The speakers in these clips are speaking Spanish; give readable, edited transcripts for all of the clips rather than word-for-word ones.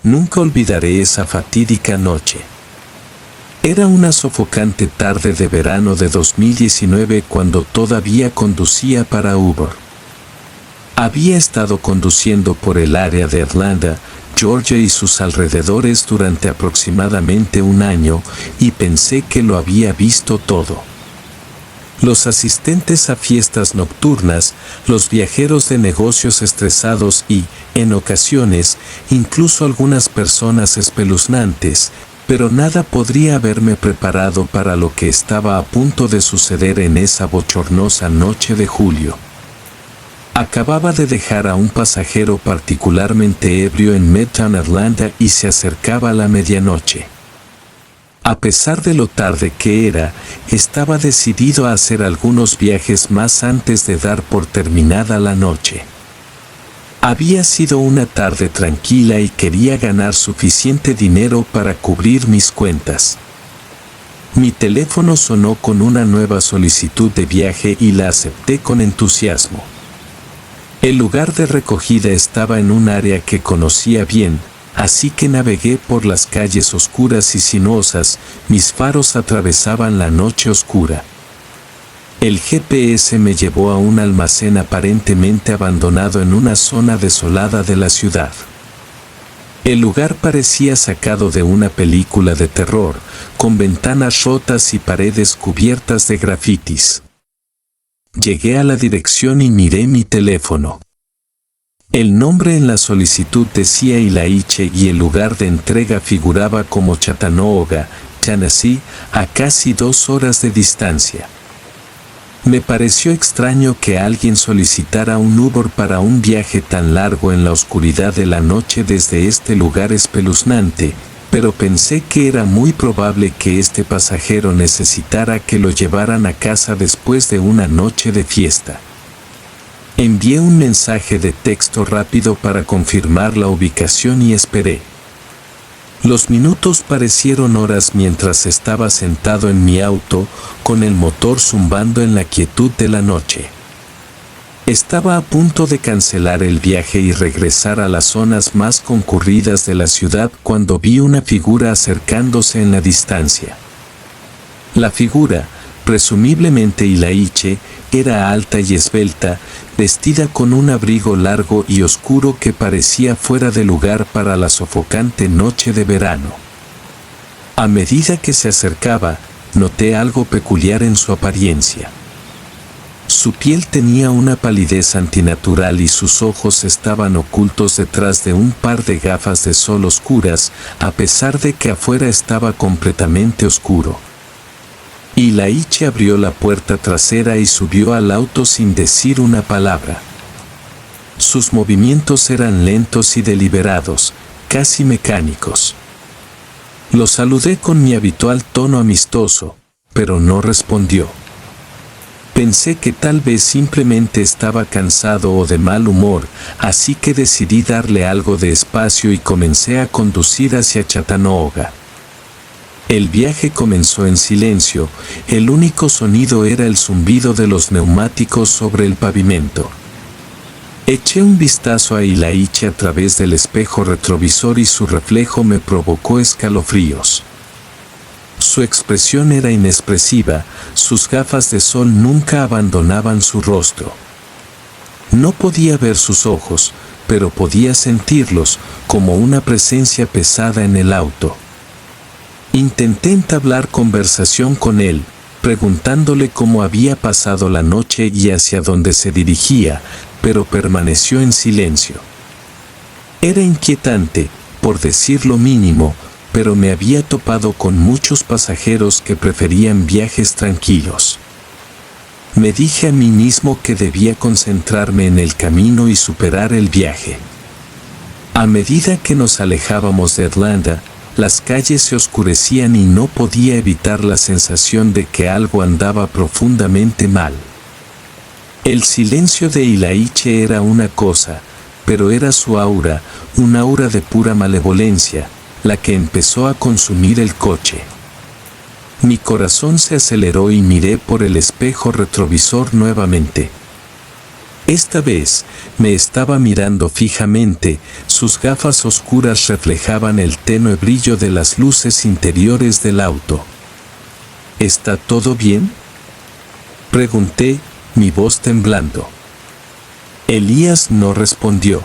Nunca olvidaré esa fatídica noche. Era una sofocante tarde de verano de 2019 cuando todavía conducía para Uber. Había estado conduciendo por el área de Atlanta, Georgia y sus alrededores durante aproximadamente un año y pensé que lo había visto todo. Los asistentes a fiestas nocturnas, los viajeros de negocios estresados y, en ocasiones, incluso algunas personas espeluznantes, pero nada podría haberme preparado para lo que estaba a punto de suceder en esa bochornosa noche de julio. Acababa de dejar a un pasajero particularmente ebrio en Midtown Atlanta y se acercaba la medianoche. A pesar de lo tarde que era, estaba decidido a hacer algunos viajes más antes de dar por terminada la noche. Había sido una tarde tranquila y quería ganar suficiente dinero para cubrir mis cuentas. Mi teléfono sonó con una nueva solicitud de viaje y la acepté con entusiasmo. El lugar de recogida estaba en un área que conocía bien, así que navegué por las calles oscuras y sinuosas, mis faros atravesaban la noche oscura. El GPS me llevó a un almacén aparentemente abandonado en una zona desolada de la ciudad. El lugar parecía sacado de una película de terror, con ventanas rotas y paredes cubiertas de grafitis. Llegué a la dirección y miré mi teléfono. El nombre en la solicitud decía Ilaiche y el lugar de entrega figuraba como Chattanooga, Tennessee, a casi 2 horas de distancia. Me pareció extraño que alguien solicitara un Uber para un viaje tan largo en la oscuridad de la noche desde este lugar espeluznante, pero pensé que era muy probable que este pasajero necesitara que lo llevaran a casa después de una noche de fiesta. Envié un mensaje de texto rápido para confirmar la ubicación y esperé. Los minutos parecieron horas mientras estaba sentado en mi auto, con el motor zumbando en la quietud de la noche. Estaba a punto de cancelar el viaje y regresar a las zonas más concurridas de la ciudad cuando vi una figura acercándose en la distancia. La figura, presumiblemente Ilaiche, era alta y esbelta, vestida con un abrigo largo y oscuro que parecía fuera de lugar para la sofocante noche de verano. A medida que se acercaba, noté algo peculiar en su apariencia. Su piel tenía una palidez antinatural y sus ojos estaban ocultos detrás de un par de gafas de sol oscuras, a pesar de que afuera estaba completamente oscuro. Ilaiche abrió la puerta trasera y subió al auto sin decir una palabra. Sus movimientos eran lentos y deliberados, casi mecánicos. Lo saludé con mi habitual tono amistoso, pero no respondió. Pensé que tal vez simplemente estaba cansado o de mal humor, así que decidí darle algo de espacio y comencé a conducir hacia Chattanooga. El viaje comenzó en silencio, el único sonido era el zumbido de los neumáticos sobre el pavimento. Eché un vistazo a Ilaiche a través del espejo retrovisor y su reflejo me provocó escalofríos. Su expresión era inexpresiva, sus gafas de sol nunca abandonaban su rostro. No podía ver sus ojos, pero podía sentirlos como una presencia pesada en el auto. Intenté entablar conversación con él, preguntándole cómo había pasado la noche y hacia dónde se dirigía, pero permaneció en silencio. Era inquietante, por decir lo mínimo, pero me había topado con muchos pasajeros que preferían viajes tranquilos. Me dije a mí mismo que debía concentrarme en el camino y superar el viaje. A medida que nos alejábamos de Atlanta, las calles se oscurecían y no podía evitar la sensación de que algo andaba profundamente mal. El silencio de Ilaiche era una cosa, pero era su aura, un aura de pura malevolencia, la que empezó a consumir el coche. Mi corazón se aceleró y miré por el espejo retrovisor nuevamente. Esta vez, me estaba mirando fijamente, sus gafas oscuras reflejaban el tenue brillo de las luces interiores del auto. ¿Está todo bien?, pregunté, mi voz temblando. Elías no respondió.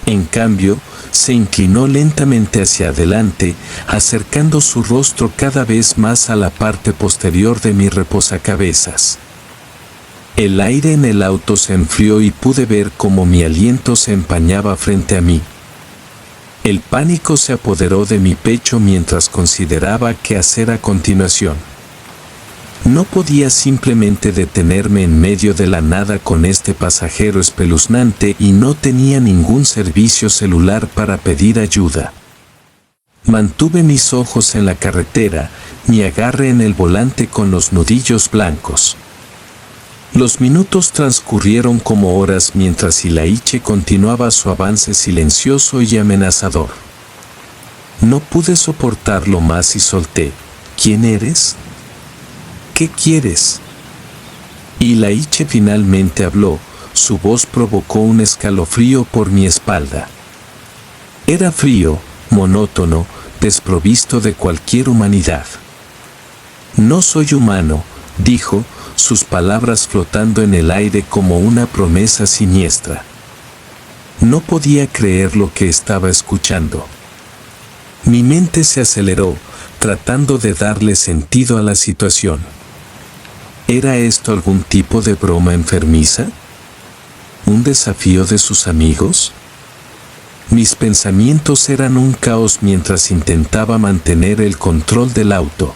En cambio, se inclinó lentamente hacia adelante, acercando su rostro cada vez más a la parte posterior de mi reposacabezas. El aire en el auto se enfrió y pude ver cómo mi aliento se empañaba frente a mí. El pánico se apoderó de mi pecho mientras consideraba qué hacer a continuación. No podía simplemente detenerme en medio de la nada con este pasajero espeluznante y no tenía ningún servicio celular para pedir ayuda. Mantuve mis ojos en la carretera, mi agarre en el volante con los nudillos blancos. Los minutos transcurrieron como horas mientras Ilaiche continuaba su avance silencioso y amenazador. No pude soportarlo más y solté. ¿Quién eres? ¿Qué quieres? Ilaiche finalmente habló, su voz provocó un escalofrío por mi espalda. Era frío, monótono, desprovisto de cualquier humanidad. No soy humano, dijo, sus palabras flotando en el aire como una promesa siniestra. No podía creer lo que estaba escuchando. Mi mente se aceleró, tratando de darle sentido a la situación. ¿Era esto algún tipo de broma enfermiza? ¿Un desafío de sus amigos? Mis pensamientos eran un caos mientras intentaba mantener el control del auto.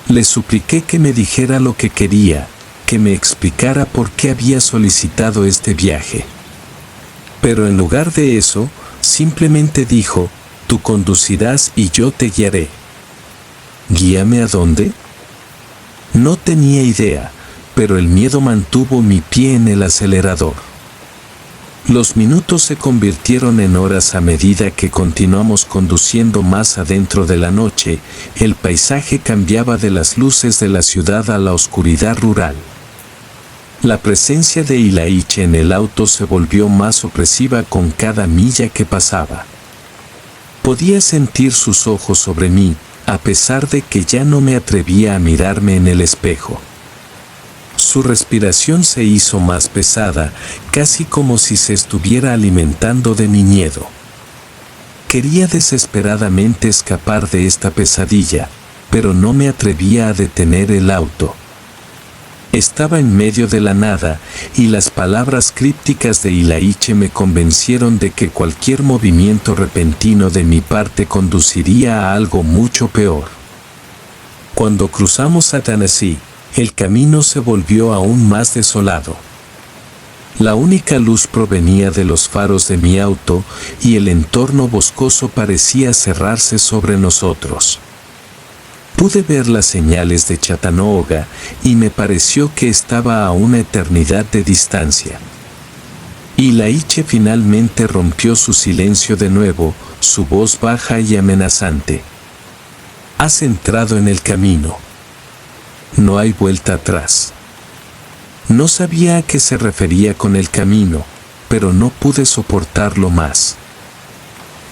Le supliqué que me dijera lo que quería, que me explicara por qué había solicitado este viaje. Pero en lugar de eso, simplemente dijo, tú conducirás y yo te guiaré. ¿Guíame a dónde? No tenía idea, pero el miedo mantuvo mi pie en el acelerador. Los minutos se convirtieron en horas a medida que continuamos conduciendo más adentro de la noche. El paisaje cambiaba de las luces de la ciudad a la oscuridad rural. La presencia de Ilaiche en el auto se volvió más opresiva con cada milla que pasaba. Podía sentir sus ojos sobre mí, a pesar de que ya no me atrevía a mirarme en el espejo. Su respiración se hizo más pesada, casi como si se estuviera alimentando de mi miedo. Quería desesperadamente escapar de esta pesadilla, pero no me atrevía a detener el auto. Estaba en medio de la nada, y las palabras crípticas de Ilaiche me convencieron de que cualquier movimiento repentino de mi parte conduciría a algo mucho peor. Cuando cruzamos a Tennessee, el camino se volvió aún más desolado. La única luz provenía de los faros de mi auto y el entorno boscoso parecía cerrarse sobre nosotros. Pude ver las señales de Chattanooga y me pareció que estaba a una eternidad de distancia. Ilaiche finalmente rompió su silencio de nuevo, su voz baja y amenazante. Has entrado en el camino. No hay vuelta atrás. No sabía a qué se refería con el camino, pero no pude soportarlo más.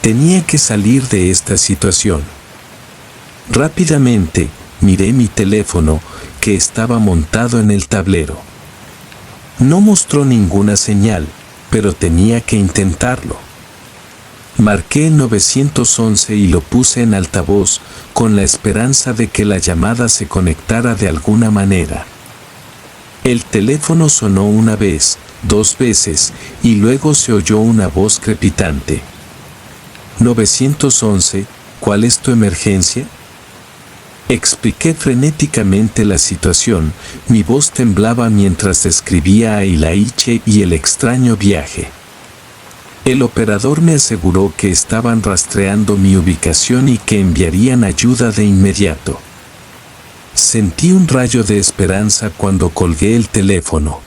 Tenía que salir de esta situación. Rápidamente, miré mi teléfono, que estaba montado en el tablero. No mostró ninguna señal, pero tenía que intentarlo. Marqué el 911 y lo puse en altavoz, con la esperanza de que la llamada se conectara de alguna manera. El teléfono sonó una vez, 2 veces, y luego se oyó una voz crepitante. 911, ¿cuál es tu emergencia? Expliqué frenéticamente la situación, mi voz temblaba mientras describía a Ilaiche y el extraño viaje. El operador me aseguró que estaban rastreando mi ubicación y que enviarían ayuda de inmediato. Sentí un rayo de esperanza cuando colgué el teléfono.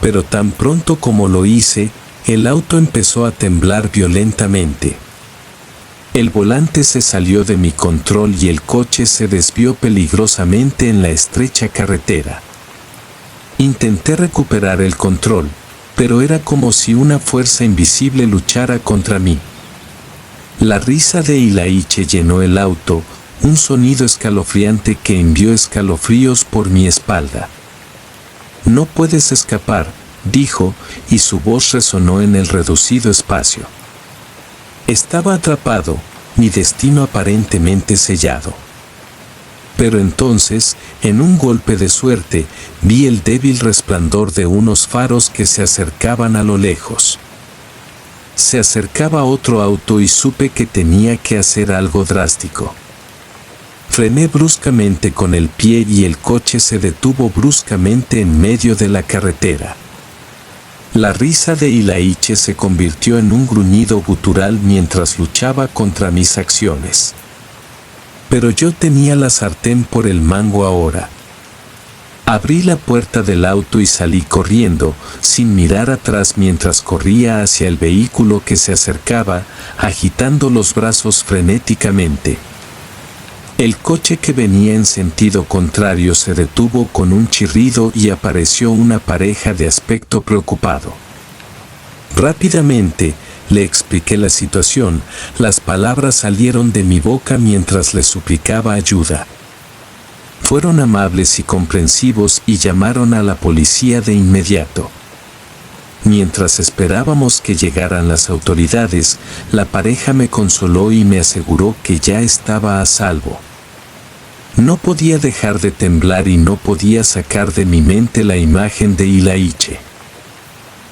Pero tan pronto como lo hice, el auto empezó a temblar violentamente. El volante se salió de mi control y el coche se desvió peligrosamente en la estrecha carretera. Intenté recuperar el control, pero era como si una fuerza invisible luchara contra mí. La risa de Ilaiche llenó el auto, un sonido escalofriante que envió escalofríos por mi espalda. «No puedes escapar», dijo, y su voz resonó en el reducido espacio. Estaba atrapado, mi destino aparentemente sellado. Pero entonces, en un golpe de suerte, vi el débil resplandor de unos faros que se acercaban a lo lejos. Se acercaba otro auto y supe que tenía que hacer algo drástico. Frené bruscamente con el pie y el coche se detuvo bruscamente en medio de la carretera. La risa de Ilaiche se convirtió en un gruñido gutural mientras luchaba contra mis acciones. Pero yo tenía la sartén por el mango ahora. Abrí la puerta del auto y salí corriendo, sin mirar atrás mientras corría hacia el vehículo que se acercaba, agitando los brazos frenéticamente. El coche que venía en sentido contrario se detuvo con un chirrido y apareció una pareja de aspecto preocupado. Rápidamente, le expliqué la situación, las palabras salieron de mi boca mientras le suplicaba ayuda. Fueron amables y comprensivos y llamaron a la policía de inmediato. Mientras esperábamos que llegaran las autoridades, la pareja me consoló y me aseguró que ya estaba a salvo. No podía dejar de temblar y no podía sacar de mi mente la imagen de Ilaiche.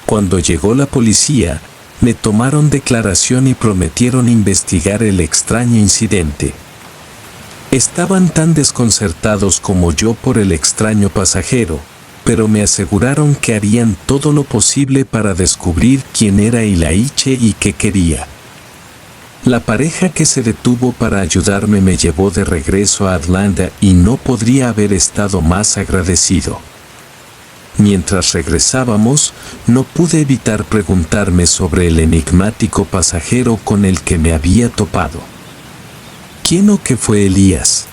Cuando llegó la policía, me tomaron declaración y prometieron investigar el extraño incidente. Estaban tan desconcertados como yo por el extraño pasajero, pero me aseguraron que harían todo lo posible para descubrir quién era Ilaiche y qué quería. La pareja que se detuvo para ayudarme me llevó de regreso a Atlanta y no podría haber estado más agradecido. Mientras regresábamos, no pude evitar preguntarme sobre el enigmático pasajero con el que me había topado. ¿Quién o qué fue Elías?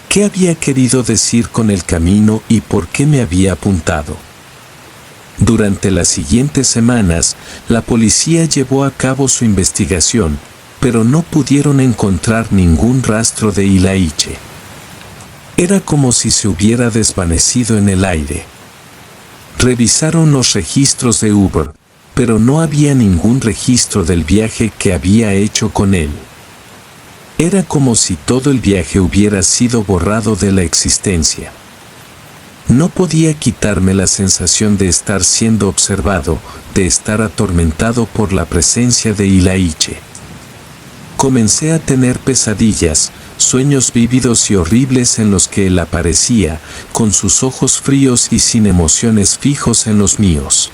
¿Qué había querido decir con el camino y por qué me había apuntado? Durante las siguientes semanas, la policía llevó a cabo su investigación, pero no pudieron encontrar ningún rastro de Ilaiche. Era como si se hubiera desvanecido en el aire. Revisaron los registros de Uber, pero no había ningún registro del viaje que había hecho con él. Era como si todo el viaje hubiera sido borrado de la existencia. No podía quitarme la sensación de estar siendo observado, de estar atormentado por la presencia de Ilaiche. Comencé a tener pesadillas, sueños vívidos y horribles en los que él aparecía, con sus ojos fríos y sin emociones fijos en los míos.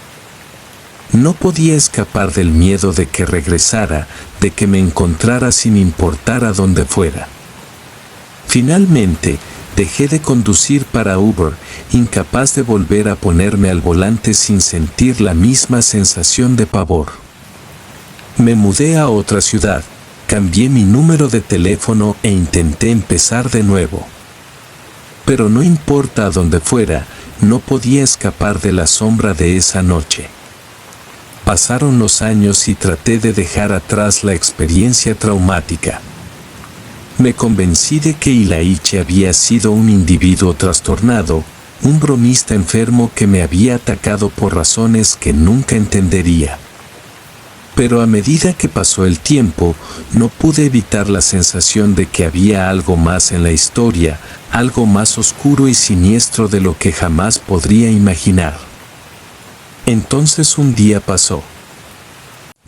No podía escapar del miedo de que regresara, de que me encontrara sin importar a dónde fuera. Finalmente, dejé de conducir para Uber, incapaz de volver a ponerme al volante sin sentir la misma sensación de pavor. Me mudé a otra ciudad, cambié mi número de teléfono e intenté empezar de nuevo. Pero no importa a dónde fuera, no podía escapar de la sombra de esa noche. Pasaron los años y traté de dejar atrás la experiencia traumática. Me convencí de que Ilaiche había sido un individuo trastornado, un bromista enfermo que me había atacado por razones que nunca entendería. Pero a medida que pasó el tiempo, no pude evitar la sensación de que había algo más en la historia, algo más oscuro y siniestro de lo que jamás podría imaginar. Entonces un día pasó.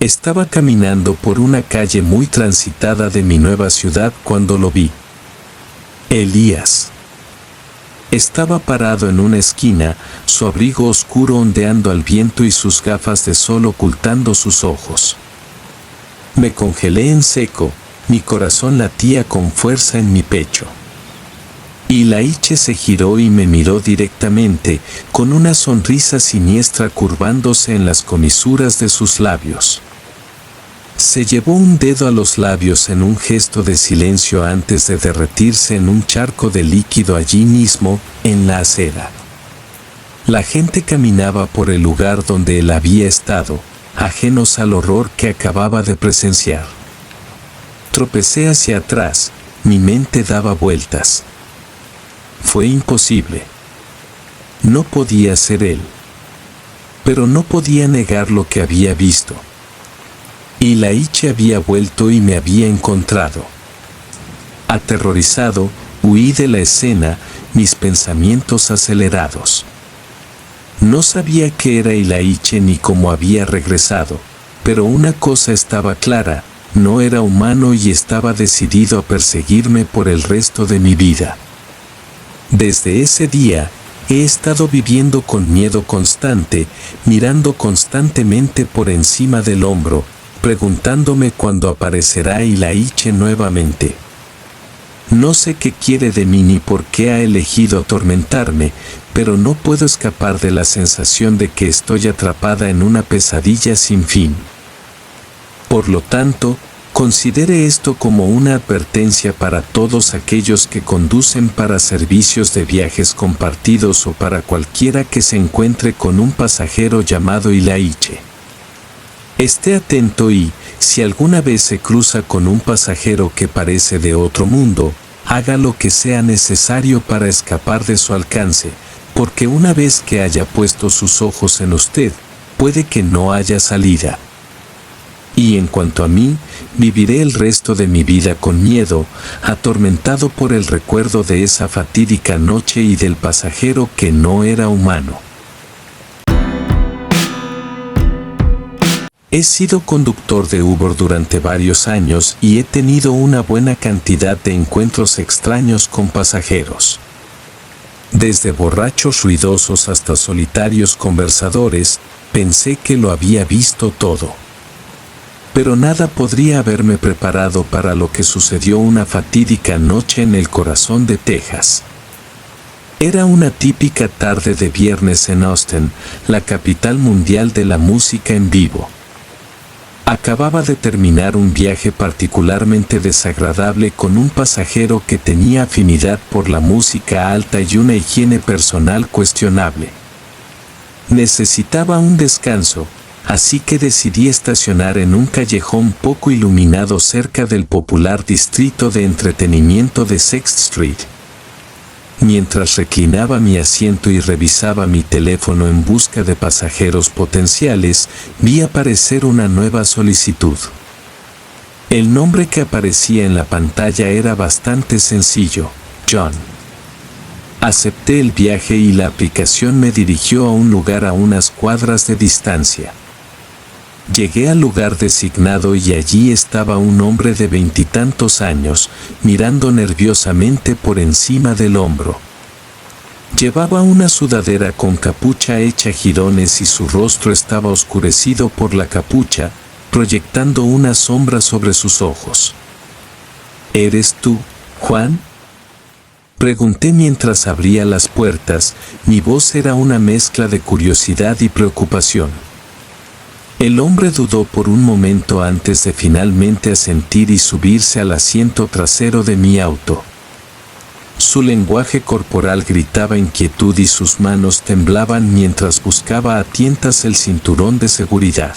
Estaba caminando por una calle muy transitada de mi nueva ciudad cuando lo vi. Elías. Estaba parado en una esquina, su abrigo oscuro ondeando al viento y sus gafas de sol ocultando sus ojos. Me congelé en seco, mi corazón latía con fuerza en mi pecho. Ilaiche se giró y me miró directamente, con una sonrisa siniestra curvándose en las comisuras de sus labios. Se llevó un dedo a los labios en un gesto de silencio antes de derretirse en un charco de líquido allí mismo, en la acera. La gente caminaba por el lugar donde él había estado, ajenos al horror que acababa de presenciar. Tropecé hacia atrás, mi mente daba vueltas. Fue imposible. No podía ser él. Pero no podía negar lo que había visto. Ilaichi había vuelto y me había encontrado. Aterrorizado, huí de la escena, mis pensamientos acelerados. No sabía qué era Ilaichi ni cómo había regresado, pero una cosa estaba clara, no era humano y estaba decidido a perseguirme por el resto de mi vida. Desde ese día, he estado viviendo con miedo constante, mirando constantemente por encima del hombro, preguntándome cuándo aparecerá Ilaichi nuevamente. No sé qué quiere de mí ni por qué ha elegido atormentarme, pero no puedo escapar de la sensación de que estoy atrapada en una pesadilla sin fin. Por lo tanto, considere esto como una advertencia para todos aquellos que conducen para servicios de viajes compartidos o para cualquiera que se encuentre con un pasajero llamado Ilaichi. Esté atento y, si alguna vez se cruza con un pasajero que parece de otro mundo, haga lo que sea necesario para escapar de su alcance, porque una vez que haya puesto sus ojos en usted, puede que no haya salida. Y en cuanto a mí, viviré el resto de mi vida con miedo, atormentado por el recuerdo de esa fatídica noche y del pasajero que no era humano. He sido conductor de Uber durante varios años y he tenido una buena cantidad de encuentros extraños con pasajeros. Desde borrachos ruidosos hasta solitarios conversadores, pensé que lo había visto todo. Pero nada podría haberme preparado para lo que sucedió una fatídica noche en el corazón de Texas. Era una típica tarde de viernes en Austin, la capital mundial de la música en vivo. Acababa de terminar un viaje particularmente desagradable con un pasajero que tenía afinidad por la música alta y una higiene personal cuestionable. Necesitaba un descanso, así que decidí estacionar en un callejón poco iluminado cerca del popular distrito de entretenimiento de Sixth Street. Mientras reclinaba mi asiento y revisaba mi teléfono en busca de pasajeros potenciales, vi aparecer una nueva solicitud. El nombre que aparecía en la pantalla era bastante sencillo: John. Acepté el viaje y la aplicación me dirigió a un lugar a unas cuadras de distancia. Llegué al lugar designado y allí estaba un hombre de 20 y tantos años, mirando nerviosamente por encima del hombro. Llevaba una sudadera con capucha hecha jirones y su rostro estaba oscurecido por la capucha, proyectando una sombra sobre sus ojos. ¿Eres tú, Juan?, pregunté mientras abría las puertas. Mi voz era una mezcla de curiosidad y preocupación. El hombre dudó por un momento antes de finalmente asentir y subirse al asiento trasero de mi auto. Su lenguaje corporal gritaba inquietud y sus manos temblaban mientras buscaba a tientas el cinturón de seguridad.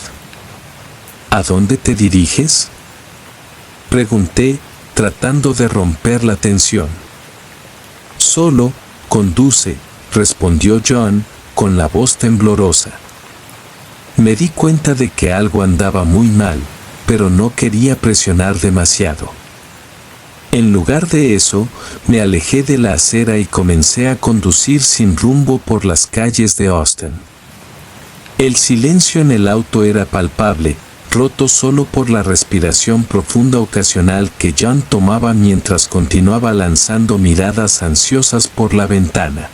¿A dónde te diriges?, pregunté, tratando de romper la tensión. Solo, conduce, respondió John, con la voz temblorosa. Me di cuenta de que algo andaba muy mal, pero no quería presionar demasiado. En lugar de eso, me alejé de la acera y comencé a conducir sin rumbo por las calles de Austin. El silencio en el auto era palpable, roto solo por la respiración profunda ocasional que John tomaba mientras continuaba lanzando miradas ansiosas por la ventana.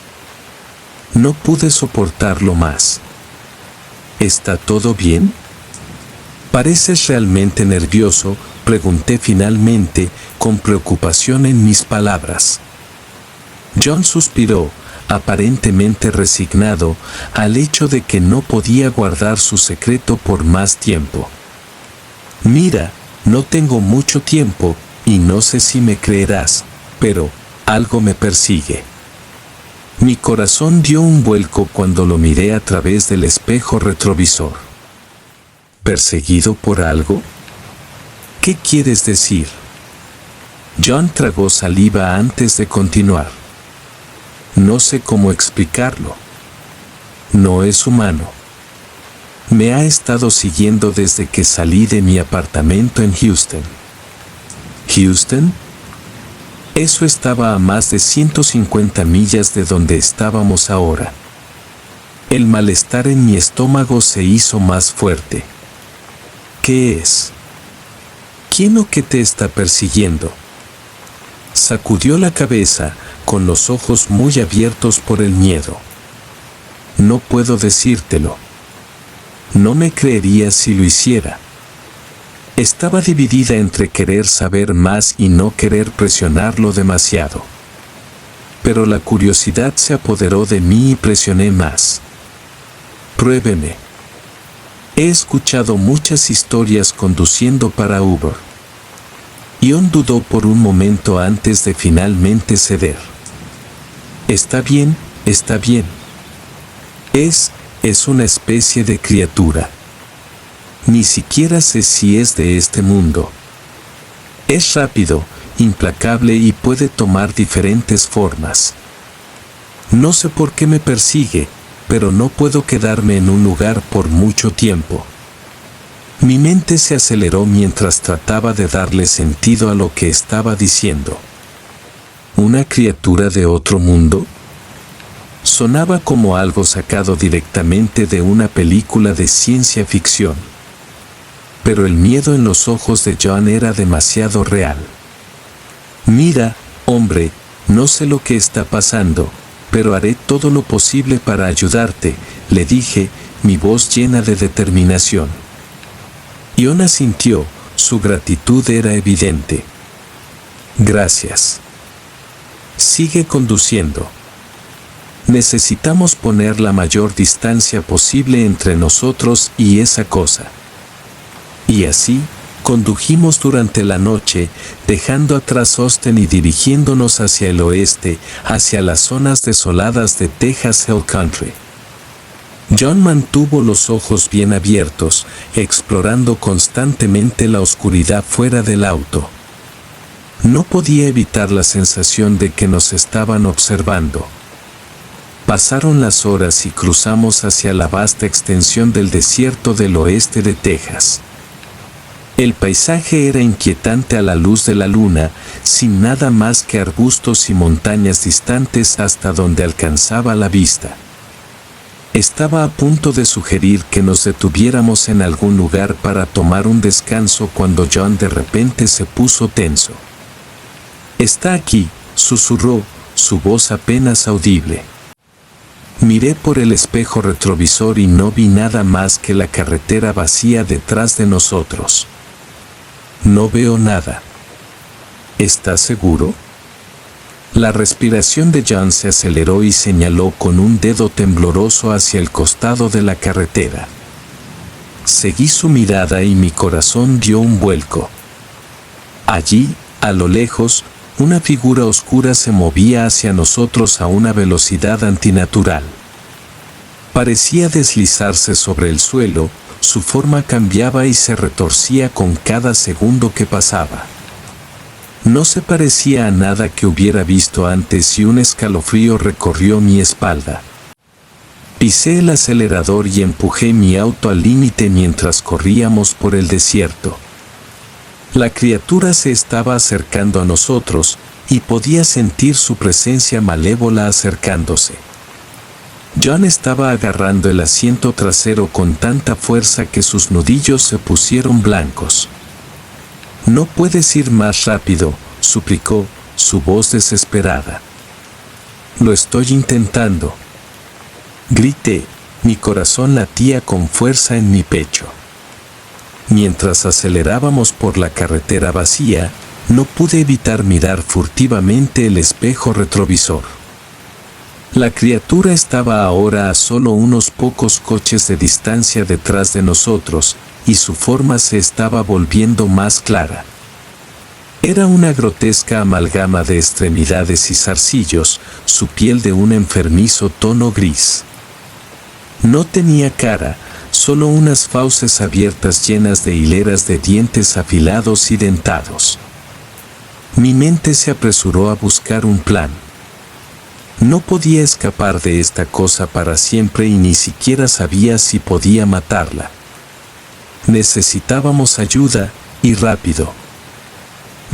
No pude soportarlo más. ¿Está todo bien? ¿Pareces realmente nervioso?, pregunté finalmente, con preocupación en mis palabras. John suspiró, aparentemente resignado al hecho de que no podía guardar su secreto por más tiempo. Mira, no tengo mucho tiempo, y no sé si me creerás, pero algo me persigue. Mi corazón dio un vuelco cuando lo miré a través del espejo retrovisor. ¿Perseguido por algo? ¿Qué quieres decir? John tragó saliva antes de continuar. No sé cómo explicarlo. No es humano. Me ha estado siguiendo desde que salí de mi apartamento en Houston. ¿Houston? Eso estaba a más de 150 millas de donde estábamos ahora. El malestar en mi estómago se hizo más fuerte. ¿Qué es? ¿Quién o qué te está persiguiendo? Sacudió la cabeza, con los ojos muy abiertos por el miedo. No puedo decírtelo. No me creerías si lo hiciera. Estaba dividida entre querer saber más y no querer presionarlo demasiado. Pero la curiosidad se apoderó de mí y presioné más. Pruébeme. He escuchado muchas historias conduciendo para Uber. Ion dudó por un momento antes de finalmente ceder. Está bien, está bien. Es una especie de criatura. Ni siquiera sé si es de este mundo. Es rápido, implacable y puede tomar diferentes formas. No sé por qué me persigue, pero no puedo quedarme en un lugar por mucho tiempo. Mi mente se aceleró mientras trataba de darle sentido a lo que estaba diciendo. ¿Una criatura de otro mundo? Sonaba como algo sacado directamente de una película de ciencia ficción. Pero el miedo en los ojos de John era demasiado real. Mira, hombre, no sé lo que está pasando, pero haré todo lo posible para ayudarte, le dije, mi voz llena de determinación. Ion asintió, su gratitud era evidente. Gracias. Sigue conduciendo. Necesitamos poner la mayor distancia posible entre nosotros y esa cosa. Y así, condujimos durante la noche, dejando atrás Austin y dirigiéndonos hacia el oeste, hacia las zonas desoladas de Texas Hill Country. John mantuvo los ojos bien abiertos, explorando constantemente la oscuridad fuera del auto. No podía evitar la sensación de que nos estaban observando. Pasaron las horas y cruzamos hacia la vasta extensión del desierto del oeste de Texas. El paisaje era inquietante a la luz de la luna, sin nada más que arbustos y montañas distantes hasta donde alcanzaba la vista. Estaba a punto de sugerir que nos detuviéramos en algún lugar para tomar un descanso cuando John de repente se puso tenso. «Está aquí», susurró, su voz apenas audible. Miré por el espejo retrovisor y no vi nada más que la carretera vacía detrás de nosotros. No veo nada. ¿Estás seguro? La respiración de John se aceleró y señaló con un dedo tembloroso hacia el costado de la carretera. Seguí su mirada y mi corazón dio un vuelco. Allí, a lo lejos, una figura oscura se movía hacia nosotros a una velocidad antinatural. Parecía deslizarse sobre el suelo, su forma cambiaba y se retorcía con cada segundo que pasaba. No se parecía a nada que hubiera visto antes y un escalofrío recorrió mi espalda. Pisé el acelerador y empujé mi auto al límite mientras corríamos por el desierto. La criatura se estaba acercando a nosotros y podía sentir su presencia malévola acercándose. John estaba agarrando el asiento trasero con tanta fuerza que sus nudillos se pusieron blancos. «No puedes ir más rápido», suplicó, su voz desesperada. «Lo estoy intentando». Grité, mi corazón latía con fuerza en mi pecho. Mientras acelerábamos por la carretera vacía, no pude evitar mirar furtivamente el espejo retrovisor. La criatura estaba ahora a solo unos pocos coches de distancia detrás de nosotros, y su forma se estaba volviendo más clara. Era una grotesca amalgama de extremidades y zarcillos, su piel de un enfermizo tono gris. No tenía cara, solo unas fauces abiertas llenas de hileras de dientes afilados y dentados. Mi mente se apresuró a buscar un plan. No podía escapar de esta cosa para siempre y ni siquiera sabía si podía matarla. Necesitábamos ayuda, y rápido.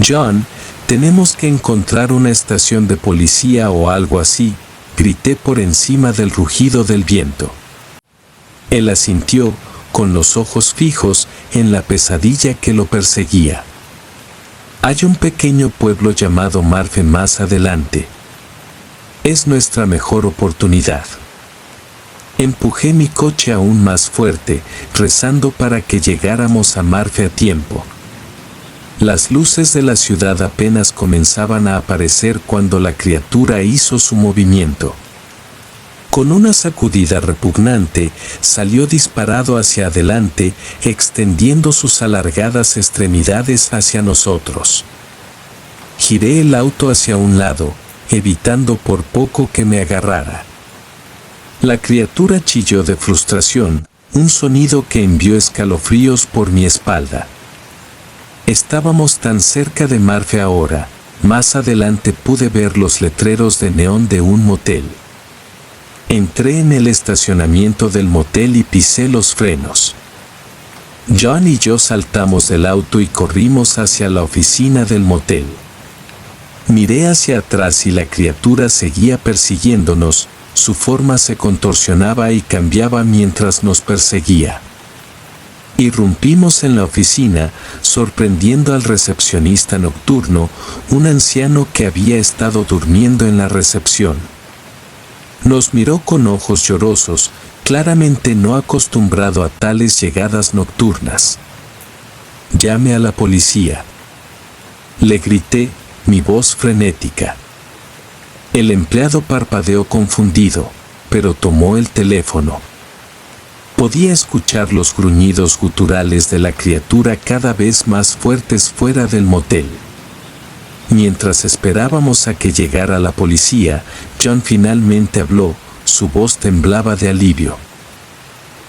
John, tenemos que encontrar una estación de policía o algo así, grité por encima del rugido del viento. Él asintió, con los ojos fijos en la pesadilla que lo perseguía. Hay un pequeño pueblo llamado Marfe más adelante. Es nuestra mejor oportunidad. Empujé mi coche aún más fuerte, rezando para que llegáramos a Marfe a tiempo. Las luces de la ciudad apenas comenzaban a aparecer cuando la criatura hizo su movimiento. Con una sacudida repugnante, salió disparado hacia adelante, extendiendo sus alargadas extremidades hacia nosotros. Giré el auto hacia un lado, evitando por poco que me agarrara. La criatura chilló de frustración, un sonido que envió escalofríos por mi espalda. Estábamos tan cerca de Marfe ahora, más adelante pude ver los letreros de neón de un motel. Entré en el estacionamiento del motel y pisé los frenos. John y yo saltamos del auto y corrimos hacia la oficina del motel. Miré hacia atrás y la criatura seguía persiguiéndonos, su forma se contorsionaba y cambiaba mientras nos perseguía. Irrumpimos en la oficina, sorprendiendo al recepcionista nocturno, un anciano que había estado durmiendo en la recepción. Nos miró con ojos llorosos, claramente no acostumbrado a tales llegadas nocturnas. «Llame a la policía», le grité, mi voz frenética. El empleado parpadeó confundido, pero tomó el teléfono. Podía escuchar los gruñidos guturales de la criatura cada vez más fuertes fuera del motel. Mientras esperábamos a que llegara la policía, John finalmente habló, su voz temblaba de alivio.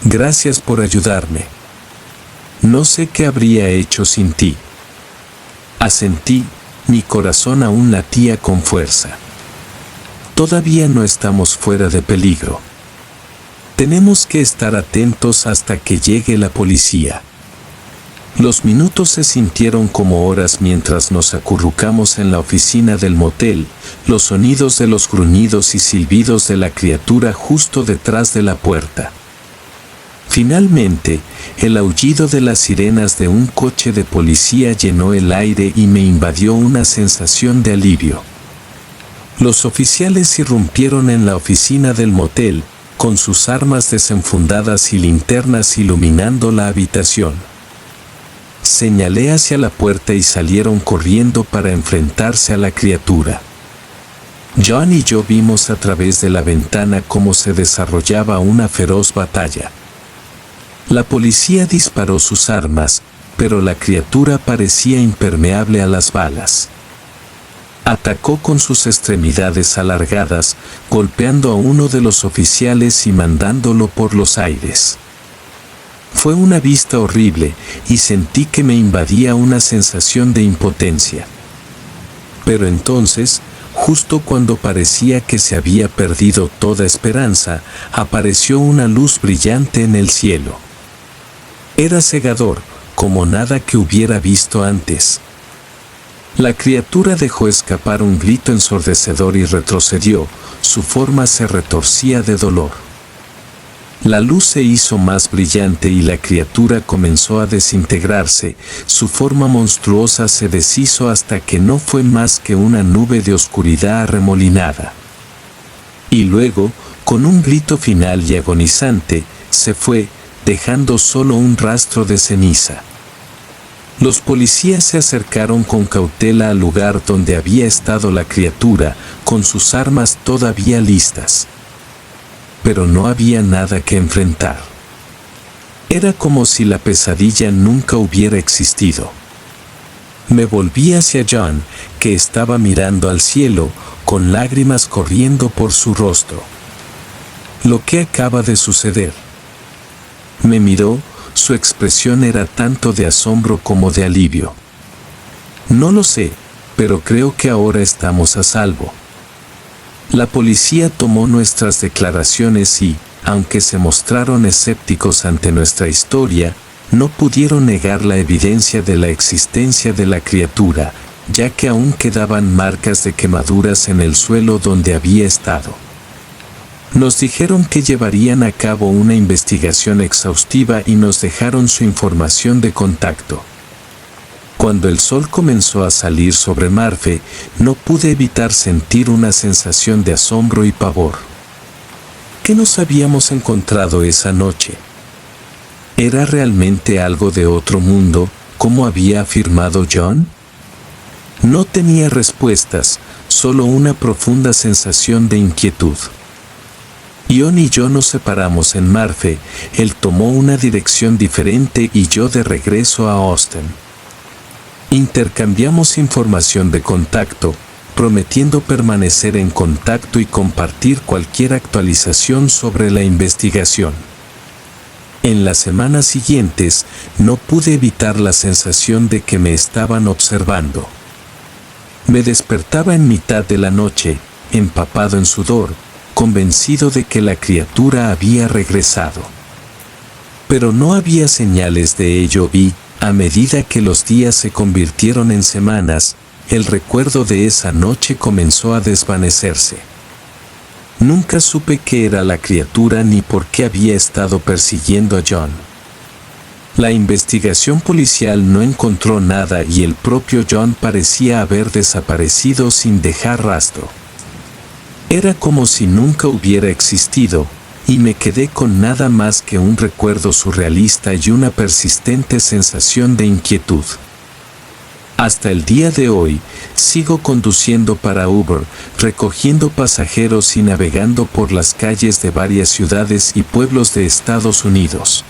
«Gracias por ayudarme. No sé qué habría hecho sin ti». Asentí, mi corazón aún latía con fuerza. Todavía no estamos fuera de peligro. Tenemos que estar atentos hasta que llegue la policía. Los minutos se sintieron como horas mientras nos acurrucamos en la oficina del motel, los sonidos de los gruñidos y silbidos de la criatura justo detrás de la puerta. Finalmente, el aullido de las sirenas de un coche de policía llenó el aire y me invadió una sensación de alivio. Los oficiales irrumpieron en la oficina del motel, con sus armas desenfundadas y linternas iluminando la habitación. Señalé hacia la puerta y salieron corriendo para enfrentarse a la criatura. John y yo vimos a través de la ventana cómo se desarrollaba una feroz batalla. La policía disparó sus armas, pero la criatura parecía impermeable a las balas. Atacó con sus extremidades alargadas, golpeando a uno de los oficiales y mandándolo por los aires. Fue una vista horrible y sentí que me invadía una sensación de impotencia. Pero entonces, justo cuando parecía que se había perdido toda esperanza, apareció una luz brillante en el cielo. Era cegador, como nada que hubiera visto antes. La criatura dejó escapar un grito ensordecedor y retrocedió, su forma se retorcía de dolor. La luz se hizo más brillante y la criatura comenzó a desintegrarse, su forma monstruosa se deshizo hasta que no fue más que una nube de oscuridad arremolinada. Y luego, con un grito final y agonizante, se fue, dejando solo un rastro de ceniza. Los policías se acercaron con cautela al lugar donde había estado la criatura, con sus armas todavía listas. Pero no había nada que enfrentar. Era como si la pesadilla nunca hubiera existido. Me volví hacia John, que estaba mirando al cielo, con lágrimas corriendo por su rostro. ¿Lo que acaba de suceder? Me miró, su expresión era tanto de asombro como de alivio. No lo sé, pero creo que ahora estamos a salvo. La policía tomó nuestras declaraciones y, aunque se mostraron escépticos ante nuestra historia, no pudieron negar la evidencia de la existencia de la criatura, ya que aún quedaban marcas de quemaduras en el suelo donde había estado. Nos dijeron que llevarían a cabo una investigación exhaustiva y nos dejaron su información de contacto. Cuando el sol comenzó a salir sobre Marfe, no pude evitar sentir una sensación de asombro y pavor. ¿Qué nos habíamos encontrado esa noche? ¿Era realmente algo de otro mundo, como había afirmado John? No tenía respuestas, solo una profunda sensación de inquietud. John y yo nos separamos en Marfe, él tomó una dirección diferente y yo de regreso a Austin. Intercambiamos información de contacto, prometiendo permanecer en contacto y compartir cualquier actualización sobre la investigación. En las semanas siguientes, no pude evitar la sensación de que me estaban observando. Me despertaba en mitad de la noche, empapado en sudor, convencido de que la criatura había regresado. Pero no había señales de ello y, a medida que los días se convirtieron en semanas, el recuerdo de esa noche comenzó a desvanecerse. Nunca supe qué era la criatura ni por qué había estado persiguiendo a John. La investigación policial no encontró nada y el propio John parecía haber desaparecido sin dejar rastro. Era como si nunca hubiera existido, y me quedé con nada más que un recuerdo surrealista y una persistente sensación de inquietud. Hasta el día de hoy, sigo conduciendo para Uber, recogiendo pasajeros y navegando por las calles de varias ciudades y pueblos de Estados Unidos.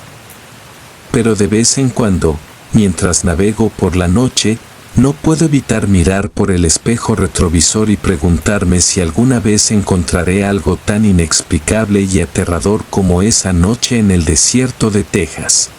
Pero de vez en cuando, mientras navego por la noche, no puedo evitar mirar por el espejo retrovisor y preguntarme si alguna vez encontraré algo tan inexplicable y aterrador como esa noche en el desierto de Texas.